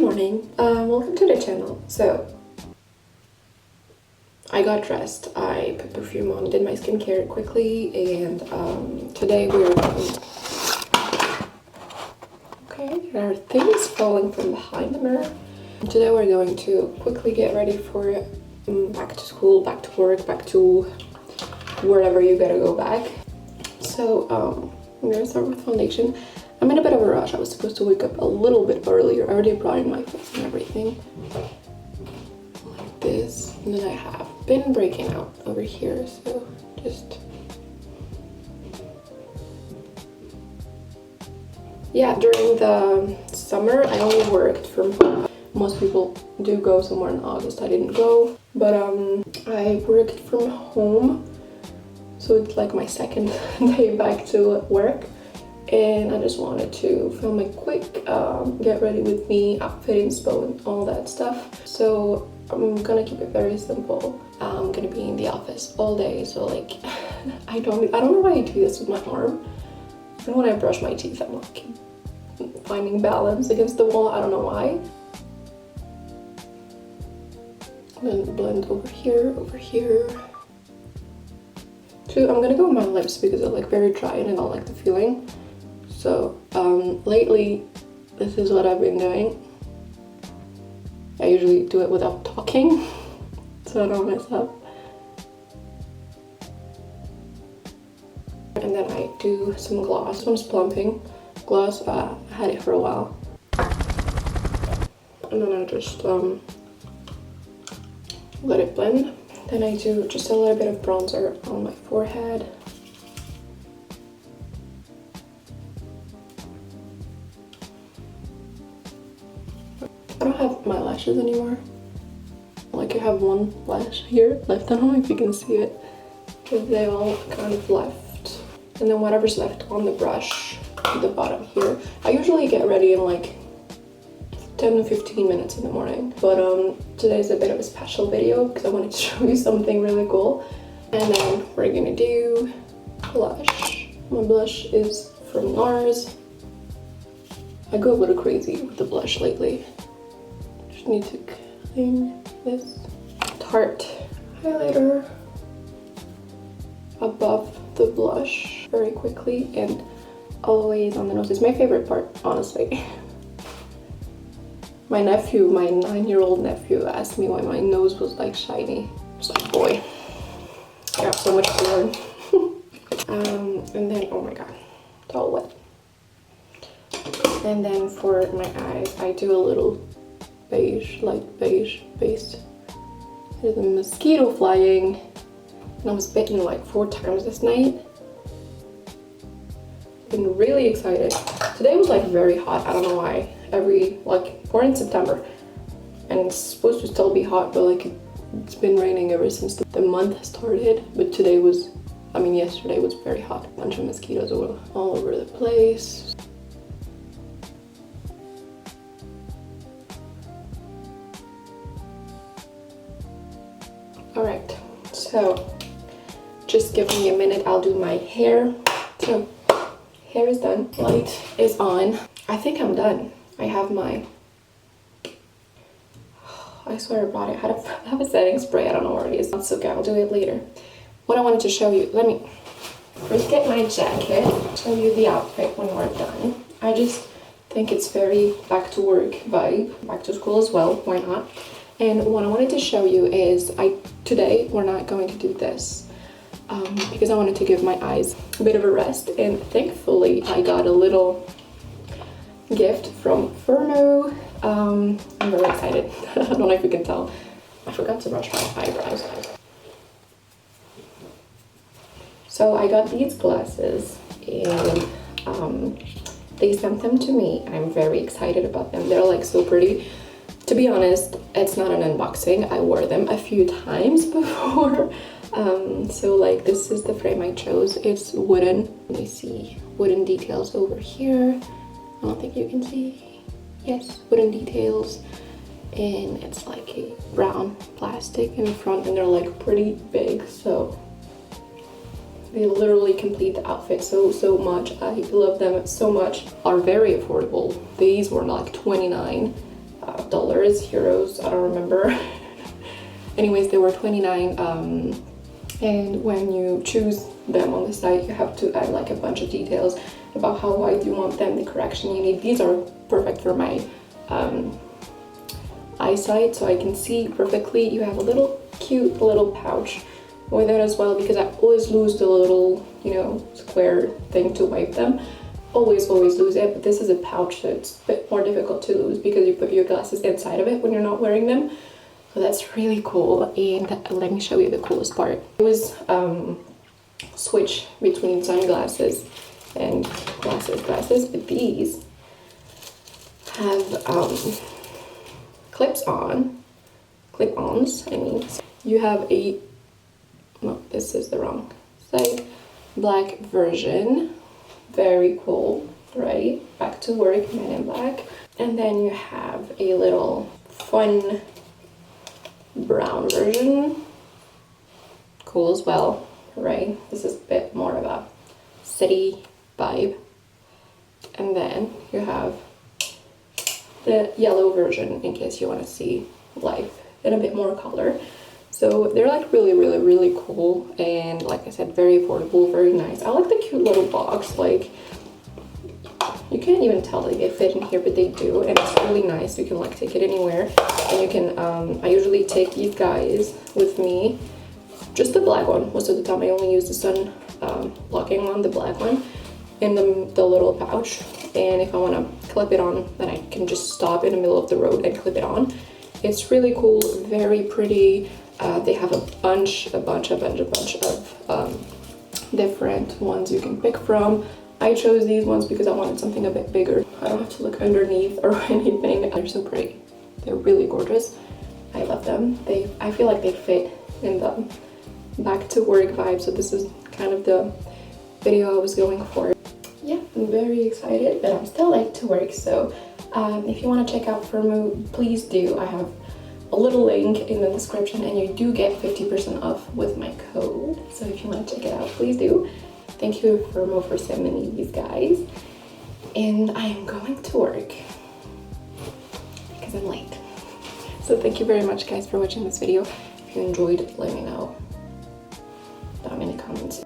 morning, welcome to the channel. So I got dressed, I put perfume on, did my skincare quickly, and today we're going... Okay, there are things falling from behind the mirror. Today we're going to quickly get ready for back to school, back to work, back to wherever you gotta go back. So I'm gonna start with foundation. I'm in a bit of a rush. I was supposed to wake up a little bit earlier. I already brought in my face and everything. Like this. And then I have been breaking out over here, so just... Yeah, during the summer, I only worked from home. Most people do go somewhere in August. I didn't go, but I worked from home. So it's like my second day back to work. And I just wanted to film a quick get ready with me, outfit inspo and all that stuff. So I'm gonna keep it very simple. I'm gonna be in the office all day, so like I don't know why I do this with my arm. Even when I brush my teeth, I'm like finding balance against the wall. I don't know why. And then blend over here, over here. So I'm gonna go with my lips because they're like very dry and I don't like the feeling. So lately, this is what I've been doing. I usually do it without talking, so I don't mess up. And then I do some gloss. This one's plumping gloss. I had it for a while. And then I just let it blend. Then I do just a little bit of bronzer on my forehead. I don't have my lashes anymore. Like I have one lash here left. I don't know if you can see it, because they all kind of left. And then whatever's left on the brush at the bottom here. I usually get ready in like 10 to 15 minutes in the morning. But today's a bit of a special video because I wanted to show you something really cool. And then we're gonna do blush. My blush is from NARS. I go a little crazy with the blush lately. Need to clean this Tarte highlighter above the blush very quickly and always on the nose. It's my favorite part, honestly. My nephew, my 9-year-old nephew, asked me why my nose was like shiny. I was like, boy, I got so much to learn. And then, oh my god, it's all wet. And then for my eyes, I do a little beige, light beige base. There's a mosquito flying, and I was bitten like 4 times this night. Been really excited. Today was like very hot. I don't know why. We're in September, and it's supposed to still be hot, but like it's been raining ever since the month started. But today was, yesterday was very hot. A bunch of mosquitoes all over the place. Alright, so just give me a minute, I'll do my hair. So, hair is done, light is on. I think I'm done. I have my... I swear I bought it. I have a setting spray, I don't know where it is. That's okay, I'll do it later. What I wanted to show you, let me first get my jacket, show you the outfit when we're done. I just think it's very back to work vibe, back to school as well, why not? And what I wanted to show you is, today we're not going to do this because I wanted to give my eyes a bit of a rest, and thankfully I got a little gift from Firmoo. I'm very excited. I don't know if you can tell. I forgot to brush my eyebrows. So I got these glasses and they sent them to me. I'm very excited about them. They're like so pretty. To be honest, it's not an unboxing. I wore them a few times before. So like this is the frame I chose. It's wooden. Let me see. Wooden details over here. I don't think you can see. Yes, wooden details. And it's like a brown plastic in the front, and they're like pretty big. So they literally complete the outfit so much. I love them so much. Are very affordable. These were like $29. dollars, euros, I don't remember. Anyways, they were 29, and when you choose them on the site, you have to add like a bunch of details about how wide you want them, the correction you need. These are perfect for my eyesight, so I can see perfectly. You have a little cute little pouch with it as well, because I always lose the little, you know, square thing to wipe them. Always lose it, but this is a pouch, so it's a bit more difficult to lose because you put your glasses inside of it when you're not wearing them. So that's really cool. And let me show you the coolest part. It was switch between sunglasses and glasses, but these have clip-ons, I mean. You have a, no, this is the wrong side, black version. Very cool, right? Back to work, Men in Black. And then you have a little fun brown version. Cool as well, right? This is a bit more of a city vibe. And then you have the yellow version in case you want to see life in a bit more color. So they're like really cool, and like I said, very affordable, very nice. I like the cute little box. Like, you can't even tell that they fit in here, but they do, and it's really nice. You can like take it anywhere, and you can I usually take these guys with me. Just the black one. Most of the time I only use the sun blocking one, the black one, in the little pouch. And if I want to clip it on, then I can just stop in the middle of the road and clip it on. It's really cool, very pretty. They have a bunch of different ones you can pick from. I chose these ones because I wanted something a bit bigger. I don't have to look underneath or anything. They're so pretty. They're really gorgeous. I love them. I feel like they fit in the back to work vibe, so this is kind of the video I was going for. Yeah, I'm very excited, but I'm still late to work, so if you want to check out Firmoo, please do. I have a little link in the description, and you do get 50% off with my code. So if you want to check it out, please do. Thank you, Firmoo, for sending me these guys. And I am going to work because I'm late. So thank you very much, guys, for watching this video. If you enjoyed, let me know down in the comments.